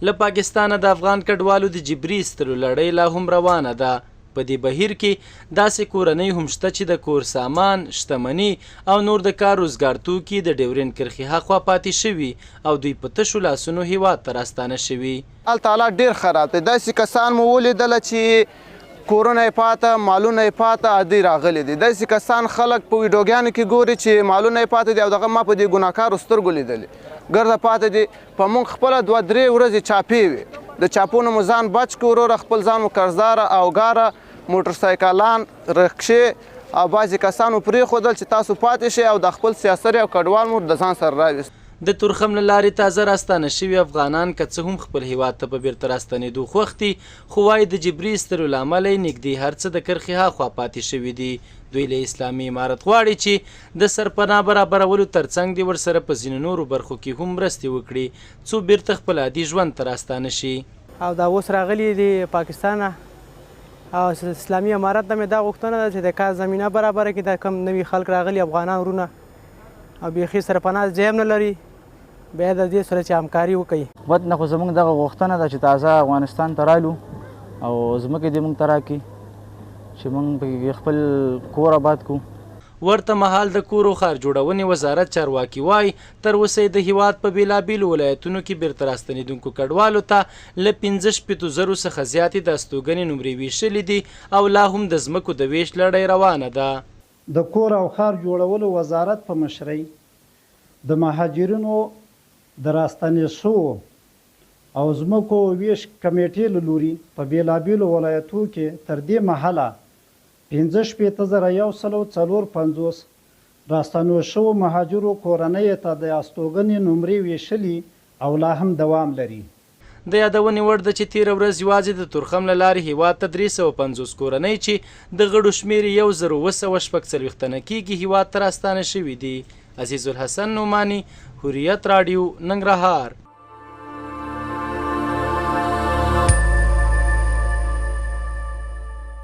له پاکستانه د افغان کډوالو د جبري ایستلو لړۍ لا هم روانه ده. په دې بهیر کې داسې کورنۍ هم شته چې د کور سامان، شتمني او نور د کار روزګار توکي د ډیورند کرښې هاخوا پاتې شوي او دوی په تشو لاسونو هیواد ته راستانه شوي. الله تعالی ډېر خراب دی. داسې کسان مو ولیدله چې کورونه یې پاته، مالونه یې پاته، عادي راغلي دي. داسې کسان خلک په ویډیوګانو کې ګوري چې مالونه یې پاته دي او دغه ما په دې ګناهکارو سترګو لیدلې. ګرده پاته دي. په موږ خپله 2-3 ورځې چاپې وې. د چاپونو مو ځان بچ کړو، وروره خپل ځان مو قرضداره او ګاره موټرسایکلان، رکشې او بعضې کسانو پرېښودل چې تاسو پاتې شئ او د خپل سیاسري او کډوال مو د ځان سره راویست. د تورخم له لارې تازه راستانه شوي افغانان که څه هم خپل هیواد ته په بیرته راستنېدو خوښ دي، خو وایي د جبري ایستلو له امله یې نږدې هر څه د کرښې هاخوا پاتې شوي دي. دوی له اسلامي امارت غواړي چې د سرپناه برابرولو ترڅنګ دې ورسره په ځینو نورو برخو کې هم مرستې وکړي څو بیرته خپل عادي ژوند ته راستانه شي. او دا اوس راغلي دي پاکستانه او اسلامي امارت ته مې دا غوښتنه ده چې د کار زمینه برابره کړي. دا کم نوي خلک راغلي افغانان ورونه او بیخي سرپناه ځای هم نه لري، بیا د دې سره چې همکاري وکړي. وطن خو زموږ دغه غوښتنه ده چې تازه افغانستان ته رالو او ځمکې دې موږ ته راکړي چې موږ پکې خپل کور آباد کړو. ورته مهال د کور او ښار جوړونې وزارت چارواکي وایي تر اوسه د هیواد په بېلابېلو ولایتونو کې بیرته راستنېدونکو کډوالو ته له 65,000 څخه زیاتې د استوګنې نمرې ویشلې دي او لا هم د ځمکو د ویش لړۍ روانه ده. د کور او ښار جوړولو وزارت په مشرۍ د مهاجرینو د راستنې شوو او ځمکو ویش کمیټې له لوري په بېلابېلو ولایتو کې تر دې مهاله 65,154 راستنو شوو مهاجرو کورنۍ ته د استوګنې نمرې ویشلي او لا هم دوام لري. د یادونې وړ ده چې تېره ورځ یوازې د تورخم له لارې هیواد ته 350 کورنۍ چې د غړو شمېر یې 1,246 تنه کېږي هیواد ته راستانه شوي دي. عزیز الحسن نعماني، حریت راډیو، ننګرهار.